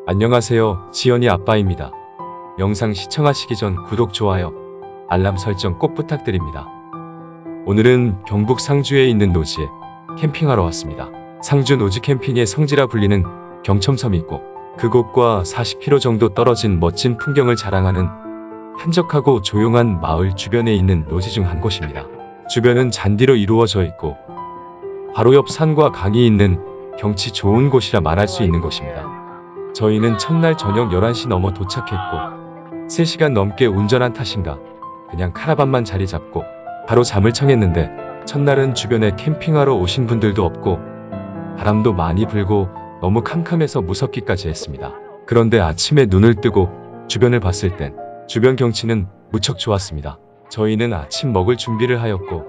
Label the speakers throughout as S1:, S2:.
S1: 안녕하세요, 지연이 아빠입니다. 영상 시청하시기 전 구독, 좋아요, 알람 설정 꼭 부탁드립니다. 오늘은 경북 상주에 있는 노지에 캠핑하러 왔습니다. 상주 노지 캠핑의 성지라 불리는 경첨섬이 있고 그곳과 40km 정도 떨어진 멋진 풍경을 자랑하는 한적하고 조용한 마을 주변에 있는 노지 중 한 곳입니다. 주변은 잔디로 이루어져 있고 바로 옆 산과 강이 있는 경치 좋은 곳이라 말할 수 있는 곳입니다. 저희는 첫날 저녁 11시 넘어 도착했고 3시간 넘게 운전한 탓인가 그냥 카라반만 자리 잡고 바로 잠을 청했는데 첫날은 주변에 캠핑하러 오신 분들도 없고 바람도 많이 불고 너무 캄캄해서 무섭기까지 했습니다. 그런데 아침에 눈을 뜨고 주변을 봤을 땐 주변 경치는 무척 좋았습니다. 저희는 아침 먹을 준비를 하였고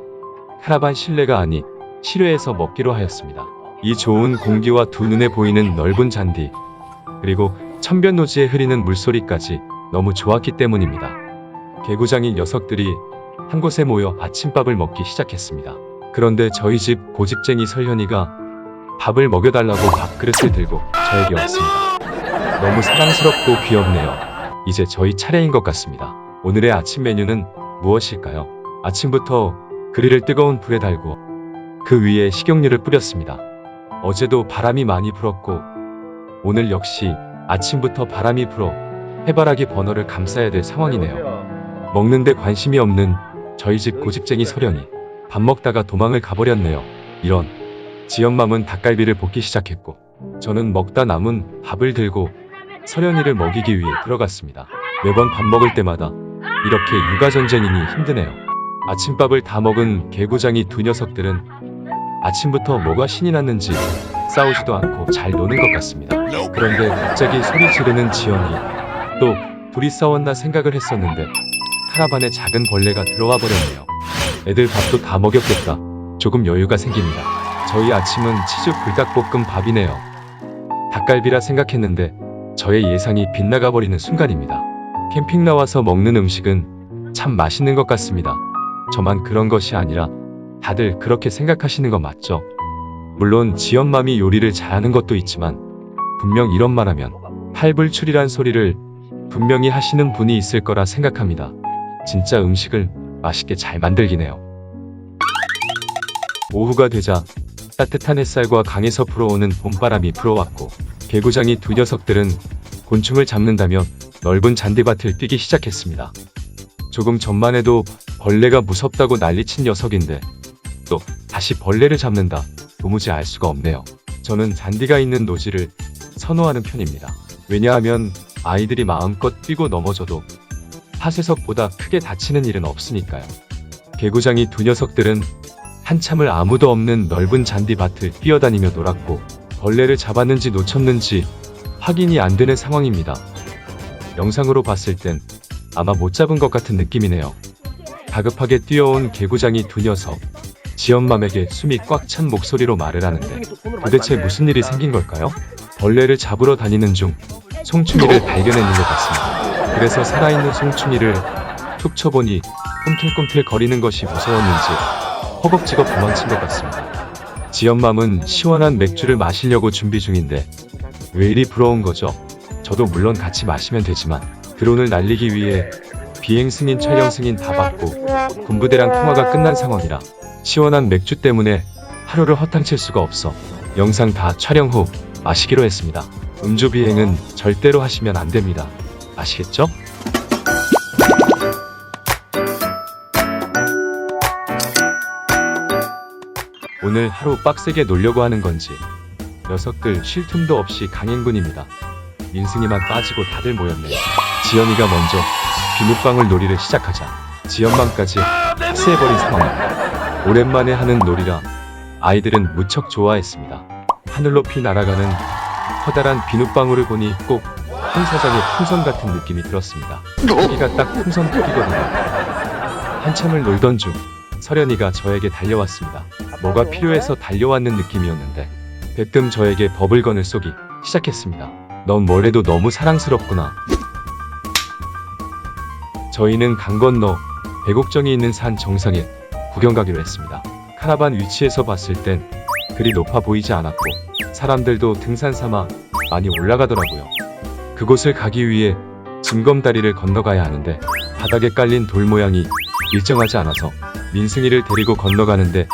S1: 카라반 실내가 아닌 실외에서 먹기로 하였습니다. 이 좋은 공기와 두 눈에 보이는 넓은 잔디 그리고 천변노지에 흐리는 물소리까지 너무 좋았기 때문입니다. 개구장인 녀석들이 한 곳에 모여 아침밥을 먹기 시작했습니다. 그런데 저희 집 고집쟁이 설현이가 밥을 먹여달라고 밥그릇을 들고 저에게 왔습니다. 너무 사랑스럽고 귀엽네요. 이제 저희 차례인 것 같습니다. 오늘의 아침 메뉴는 무엇일까요? 아침부터 그릴을 뜨거운 불에 달고 그 위에 식용유를 뿌렸습니다. 어제도 바람이 많이 불었고 오늘 역시 아침부터 바람이 불어 해바라기 버너를 감싸야 될 상황이네요. 먹는데 관심이 없는 저희 집 고집쟁이 설현이 밥 먹다가 도망을 가버렸네요. 이런. 지연맘은 닭갈비를 볶기 시작했고 저는 먹다 남은 밥을 들고 설현이를 먹이기 위해 들어갔습니다. 매번 밥 먹을 때마다 이렇게 육아전쟁이니 힘드네요. 아침밥을 다 먹은 개구장이 두 녀석들은 아침부터 뭐가 신이 났는지 싸우지도 않고 잘 노는 것 같습니다. 그런데 갑자기 소리 지르는 지연이 또 둘이 싸웠나 생각을 했었는데 카라반에 작은 벌레가 들어와 버렸네요. 애들 밥도 다 먹였겠다. 조금 여유가 생깁니다. 저희 아침은 치즈 불닭볶음 밥이네요. 닭갈비라 생각했는데 저의 예상이 빗나가 버리는 순간입니다. 캠핑 나와서 먹는 음식은 참 맛있는 것 같습니다. 저만 그런 것이 아니라 다들 그렇게 생각하시는 거 맞죠? 물론 지연맘이 요리를 잘하는 것도 있지만 분명 이런 말하면 팔불출이란 소리를 분명히 하시는 분이 있을 거라 생각합니다. 진짜 음식을 맛있게 잘 만들긴 해요. 오후가 되자 따뜻한 햇살과 강에서 불어오는 봄바람이 불어왔고 개구장이 두 녀석들은 곤충을 잡는다며 넓은 잔디밭을 뛰기 시작했습니다. 조금 전만 해도 벌레가 무섭다고 난리친 녀석인데 또 다시 벌레를 잡는다. 도무지 알 수가 없네요. 저는 잔디가 있는 노지를 선호하는 편입니다. 왜냐하면 아이들이 마음껏 뛰고 넘어져도 파쇄석보다 크게 다치는 일은 없으니까요. 개구장이 두 녀석들은 한참을 아무도 없는 넓은 잔디밭을 뛰어다니며 놀았고 벌레를 잡았는지 놓쳤는지 확인이 안 되는 상황입니다. 영상으로 봤을 땐 아마 못 잡은 것 같은 느낌이네요. 다급하게 뛰어온 개구장이 두 녀석 지연맘에게 숨이 꽉 찬 목소리로 말을 하는데 도대체 무슨 일이 생긴 걸까요? 벌레를 잡으러 다니는 중 송충이를 발견했는 것 같습니다. 그래서 살아있는 송충이를 툭 쳐보니 꿈틀꿈틀 거리는 것이 무서웠는지 허겁지겁 도망친 것 같습니다. 지연맘은 시원한 맥주를 마시려고 준비 중인데 왜 이리 부러운 거죠? 저도 물론 같이 마시면 되지만 드론을 날리기 위해 비행 승인, 촬영 승인 다 받고 군부대랑 통화가 끝난 상황이라 시원한 맥주 때문에 하루를 허탕칠 수가 없어 영상 다 촬영 후 마시기로 했습니다. 음주 비행은 절대로 하시면 안 됩니다. 아시겠죠? 오늘 하루 빡세게 놀려고 하는 건지 녀석들 쉴 틈도 없이 강행군입니다. 민승이만 빠지고 다들 모였네요. 지연이가 먼저 비눗방울 놀이를 시작하자 지연맘까지 흡수해버린 상황입니다. 오랜만에 하는 놀이라 아이들은 무척 좋아했습니다. 하늘 높이 날아가는 커다란 비눗방울을 보니 꼭 풍사장의 풍선 같은 느낌이 들었습니다. 크기가 딱 풍선 크기거든요. 한참을 놀던 중 설현이가 저에게 달려왔습니다. 뭐가 필요해서 달려왔는 느낌이었는데 대뜸 저에게 버블건을 쏘기 시작했습니다. 넌 뭘 해도 너무 사랑스럽구나. 저희는 강 건너 백옥정이 있는 산 정상에 구경 가기로 했습니다. 카라반 위치에서 봤을 땐 그리 높아 보이지 않았고 사람들도 등산 삼아 많이 올라가더라고요. 그곳을 가기 위해 징검다리를 건너가야 하는데 바닥에 깔린 돌 모양이 일정하지 않아서 민승이를 데리고 건너가는데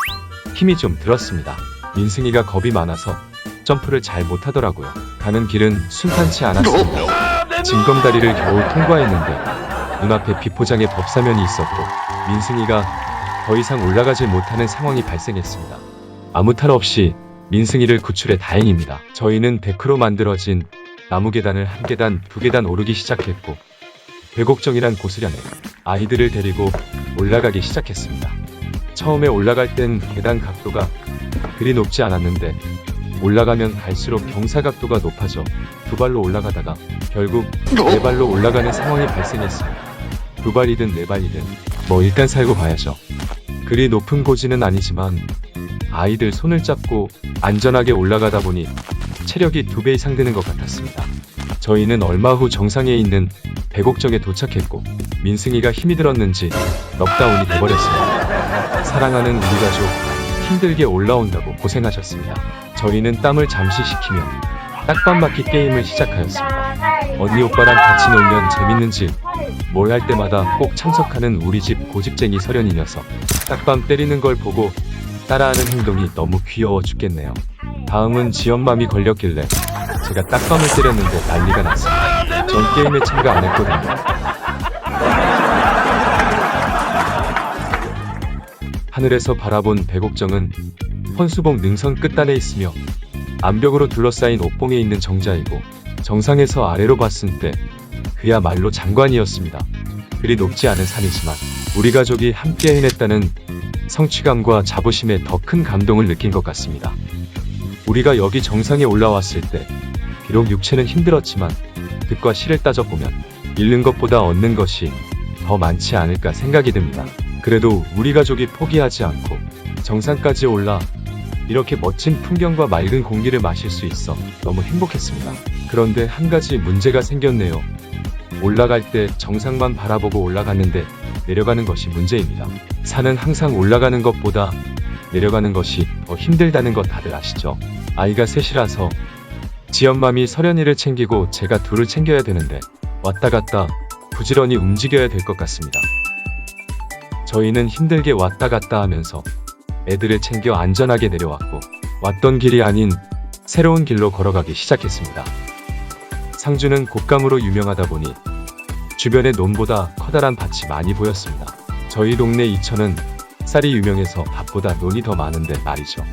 S1: 힘이 좀 들었습니다. 민승이가 겁이 많아서 점프를 잘 못하더라고요. 가는 길은 순탄치 않았습니다. 징검다리를 겨우 통과했는데 눈앞에 비포장의 법사면이 있었고 민승이가 더 이상 올라가지 못하는 상황이 발생했습니다. 아무 탈 없이 민승이를 구출해 다행입니다. 저희는 데크로 만들어진 나무 계단을 한 계단, 두 계단 오르기 시작했고 백옥정이란 곳을 향해 아이들을 데리고 올라가기 시작했습니다. 처음에 올라갈 땐 계단 각도가 그리 높지 않았는데 올라가면 갈수록 경사 각도가 높아져 두 발로 올라가다가 결국 네 발로 올라가는 상황이 발생했습니다. 두 발이든 네 발이든 뭐 일단 살고 봐야죠. 그리 높은 고지는 아니지만 아이들 손을 잡고 안전하게 올라가다 보니 체력이 2배 이상 드는 것 같았습니다. 저희는 얼마 후 정상에 있는 백옥정에 도착했고 민승이가 힘이 들었는지 넉다운이 돼버렸습니다. 사랑하는 우리 가족 힘들게 올라온다고 고생하셨습니다. 저희는 땀을 잠시 식히며 딱밤 맞기 게임을 시작하였습니다. 언니 오빠랑 같이 놀면 재밌는지 뭘 할 때마다 꼭 참석하는 우리 집 고집쟁이 서련이 녀석. 딱밤 때리는 걸 보고 따라하는 행동이 너무 귀여워 죽겠네요. 다음은 지연맘이 걸렸길래 제가 딱밤을 때렸는데 난리가 났습니다. 전 게임에 참가 안 했거든요. 하늘에서 바라본 백옥정은 헌수봉 능선 끝단에 있으며 암벽으로 둘러싸인 옥봉에 있는 정자이고 정상에서 아래로 봤을 때 그야말로 장관이었습니다. 그리 높지 않은 산이지만 우리 가족이 함께 해냈다는 성취감과 자부심에 더 큰 감동을 느낀 것 같습니다. 우리가 여기 정상에 올라왔을 때 비록 육체는 힘들었지만 득과 실을 따져보면 잃는 것보다 얻는 것이 더 많지 않을까 생각이 듭니다. 그래도 우리 가족이 포기하지 않고 정상까지 올라 이렇게 멋진 풍경과 맑은 공기를 마실 수 있어 너무 행복했습니다. 그런데 한 가지 문제가 생겼네요. 올라갈 때 정상만 바라보고 올라갔는데 내려가는 것이 문제입니다. 산은 항상 올라가는 것보다 내려가는 것이 더 힘들다는 것 다들 아시죠? 아이가 셋이라서 지연맘이 서련이를 챙기고 제가 둘을 챙겨야 되는데 왔다 갔다 부지런히 움직여야 될 것 같습니다. 저희는 힘들게 왔다 갔다 하면서 애들을 챙겨 안전하게 내려왔고 왔던 길이 아닌 새로운 길로 걸어가기 시작했습니다. 상주는 곶감으로 유명하다 보니 주변에 논보다 커다란 밭이 많이 보였습니다. 저희 동네 이천은 쌀이 유명해서 밭보다 논이 더 많은데 말이죠.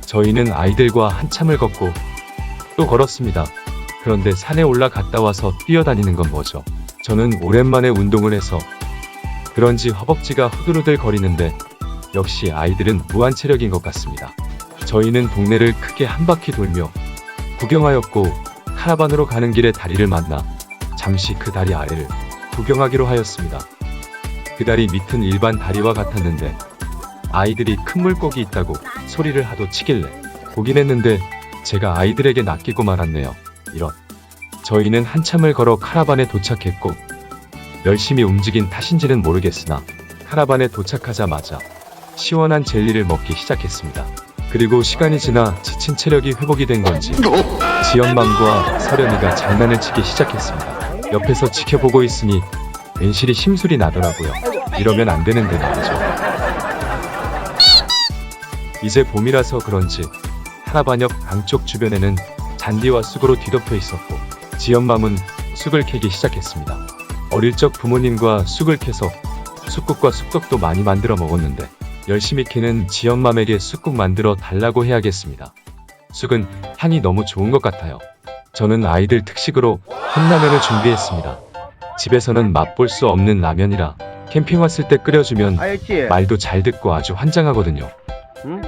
S1: 저희는 아이들과 한참을 걷고 또 걸었습니다. 그런데 산에 올라갔다 와서 뛰어다니는 건 뭐죠? 저는 오랜만에 운동을 해서 그런지 허벅지가 후들후들 거리는데 역시 아이들은 무한 체력인 것 같습니다. 저희는 동네를 크게 한 바퀴 돌며 구경하였고 카라반으로 가는 길에 다리를 만나 잠시 그 다리 아래를 구경하기로 하였습니다. 그 다리 밑은 일반 다리와 같았는데 아이들이 큰 물고기 있다고 소리를 하도 치길래 보긴 했는데 제가 아이들에게 낚이고 말았네요. 이런. 저희는 한참을 걸어 카라반에 도착했고 열심히 움직인 탓인지는 모르겠으나 카라반에 도착하자마자 시원한 젤리를 먹기 시작했습니다. 그리고 시간이 지나 지친 체력이 회복이 된 건지 지연맘과 서련이가 장난을 치기 시작했습니다. 옆에서 지켜보고 있으니 괜시리 심술이 나더라고요. 이러면 안 되는데 말이죠. 이제 봄이라서 그런지 카라반역 강쪽 주변에는 잔디와 쑥으로 뒤덮여 있었고 지연맘은 쑥을 캐기 시작했습니다. 어릴 적 부모님과 쑥을 캐서 쑥국과 쑥떡도 많이 만들어 먹었는데 열심히 캐는 지연맘에게 쑥국 만들어 달라고 해야겠습니다. 쑥은 향이 너무 좋은 것 같아요. 저는 아이들 특식으로 컵라면을 준비했습니다. 집에서는 맛볼 수 없는 라면이라 캠핑 왔을 때 끓여주면 말도 잘 듣고 아주 환장하거든요.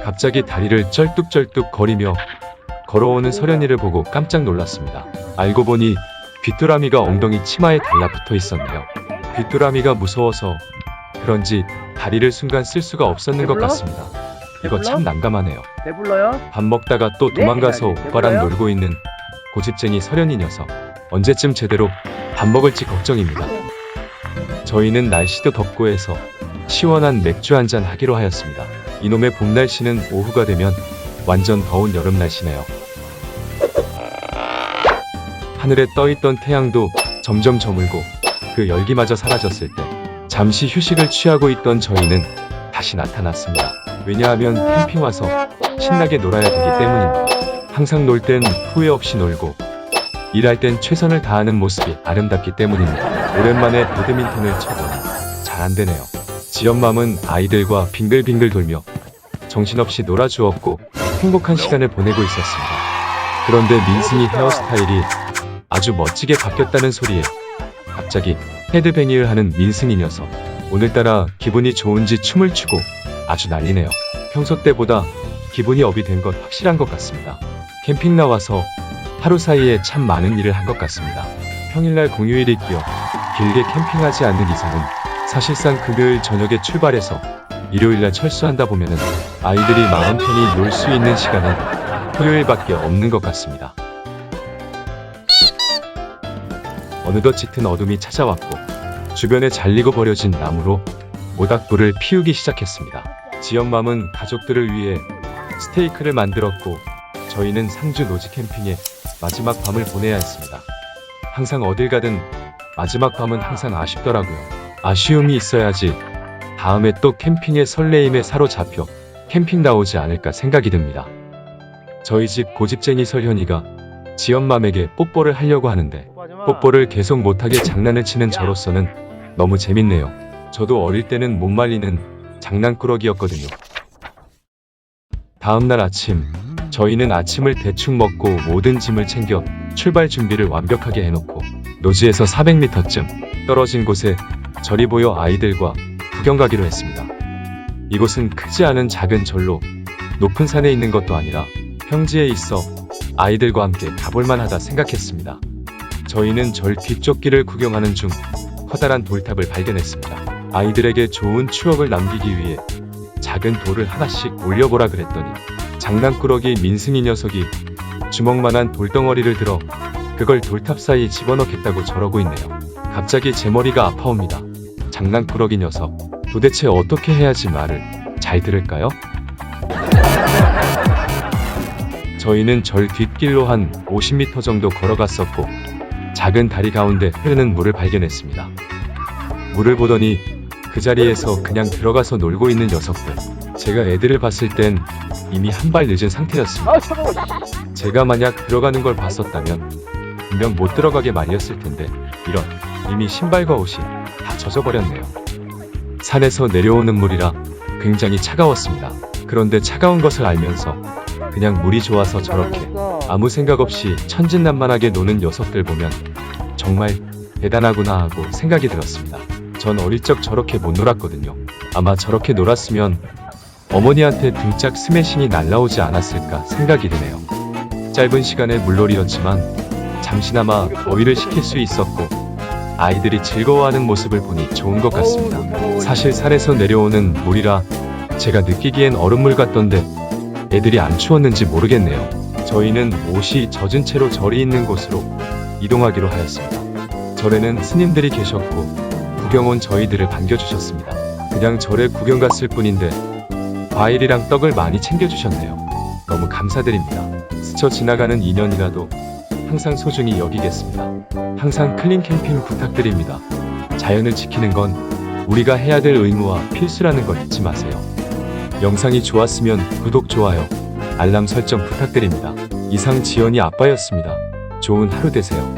S1: 갑자기 다리를 쩔뚝쩔뚝 거리며 걸어오는 서련이를 보고 깜짝 놀랐습니다. 알고 보니 귀뚜라미가 엉덩이 치마에 달라붙어 있었네요. 귀뚜라미가 무서워서 그런지 다리를 순간 쓸 수가 없었는 것 같습니다. 이거 참 난감하네요.
S2: 배불러요?
S1: 밥 먹다가 또 도망가서
S2: 네,
S1: 오빠랑
S2: 배불러요?
S1: 놀고 있는 고집쟁이 서련이 녀석. 언제쯤 제대로 밥 먹을지 걱정입니다. 저희는 날씨도 덥고 해서 시원한 맥주 한잔 하기로 하였습니다. 이놈의 봄 날씨는 오후가 되면 완전 더운 여름 날씨네요. 하늘에 떠있던 태양도 점점 저물고 그 열기마저 사라졌을 때 잠시 휴식을 취하고 있던 저희는 다시 나타났습니다. 왜냐하면 캠핑 와서 신나게 놀아야 되기 때문입니다. 항상 놀 땐 후회 없이 놀고 일할 땐 최선을 다하는 모습이 아름답기 때문입니다. 오랜만에 배드민턴을 쳐보니 잘 안되네요. 지엄맘은 아이들과 빙글빙글 돌며 정신없이 놀아주었고 행복한 시간을 보내고 있었습니다. 그런데 민승이 헤어스타일이 아주 멋지게 바뀌었다는 소리에 갑자기 헤드뱅이를 하는 민승이 녀석. 오늘따라 기분이 좋은지 춤을 추고 아주 난리네요. 평소 때보다 기분이 업이 된 건 확실한 것 같습니다. 캠핑 나와서 하루 사이에 참 많은 일을 한 것 같습니다. 평일날 공휴일이 끼어 길게 캠핑하지 않는 이상은 사실상 금요일 저녁에 출발해서 일요일날 철수한다 보면은 아이들이 마음 편히 놀 수 있는 시간은 토요일밖에 없는 것 같습니다. 어느덧 짙은 어둠이 찾아왔고 주변에 잘리고 버려진 나무로 모닥불을 피우기 시작했습니다. 지엄맘은 가족들을 위해 스테이크를 만들었고 저희는 상주 노지 캠핑에 마지막 밤을 보내야 했습니다. 항상 어딜 가든 마지막 밤은 항상 아쉽더라고요. 아쉬움이 있어야지 다음에 또 캠핑의 설레임에 사로잡혀 캠핑 나오지 않을까 생각이 듭니다. 저희 집 고집쟁이 설현이가 지엄맘에게 뽀뽀를 하려고 하는데 뽀뽀를 계속 못하게 장난을 치는 저로서는 너무 재밌네요. 저도 어릴 때는 못 말리는 장난꾸러기였거든요. 다음날 아침, 저희는 아침을 대충 먹고 모든 짐을 챙겨 출발 준비를 완벽하게 해놓고 노지에서 400m쯤 떨어진 곳에 절이 보여 아이들과 구경 가기로 했습니다. 이곳은 크지 않은 작은 절로 높은 산에 있는 것도 아니라 평지에 있어 아이들과 함께 가볼만 하다 생각했습니다. 저희는 절 뒤쪽 길을 구경하는 중 커다란 돌탑을 발견했습니다. 아이들에게 좋은 추억을 남기기 위해 작은 돌을 하나씩 올려보라 그랬더니 장난꾸러기 민승이 녀석이 주먹만한 돌덩어리를 들어 그걸 돌탑 사이에 집어넣겠다고 저러고 있네요. 갑자기 제 머리가 아파옵니다. 장난꾸러기 녀석, 도대체 어떻게 해야지 말을 잘 들을까요? 저희는 절 뒷길로 한 50m 정도 걸어갔었고 작은 다리 가운데 흐르는 물을 발견했습니다. 물을 보더니 그 자리에서 그냥 들어가서 놀고 있는 녀석들. 제가 애들을 봤을 땐 이미 한 발 늦은 상태였습니다. 제가 만약 들어가는 걸 봤었다면 분명 못 들어가게 말이었을 텐데 이런, 이미 신발과 옷이 다 젖어버렸네요. 산에서 내려오는 물이라 굉장히 차가웠습니다. 그런데 차가운 것을 알면서 그냥 물이 좋아서 저렇게 아무 생각 없이 천진난만하게 노는 녀석들 보면 정말 대단하구나 하고 생각이 들었습니다. 전 어릴 적 저렇게 못 놀았거든요. 아마 저렇게 놀았으면 어머니한테 등짝 스매싱이 날라오지 않았을까 생각이 드네요. 짧은 시간의 물놀이였지만 잠시나마 더위를 식힐 수 있었고 아이들이 즐거워하는 모습을 보니 좋은 것 같습니다. 사실 산에서 내려오는 물이라 제가 느끼기엔 얼음물 같던데 애들이 안 추웠는지 모르겠네요. 저희는 옷이 젖은 채로 절이 있는 곳으로 이동하기로 하였습니다. 절에는 스님들이 계셨고 구경 온 저희들을 반겨주셨습니다. 그냥 절에 구경 갔을 뿐인데 과일이랑 떡을 많이 챙겨주셨네요. 너무 감사드립니다. 스쳐 지나가는 인연이라도 항상 소중히 여기겠습니다. 항상 클린 캠핑 부탁드립니다. 자연을 지키는 건 우리가 해야 될 의무와 필수라는 걸 잊지 마세요. 영상이 좋았으면 구독, 좋아요, 알람 설정 부탁드립니다. 이상 지연이 아빠였습니다. 좋은 하루 되세요.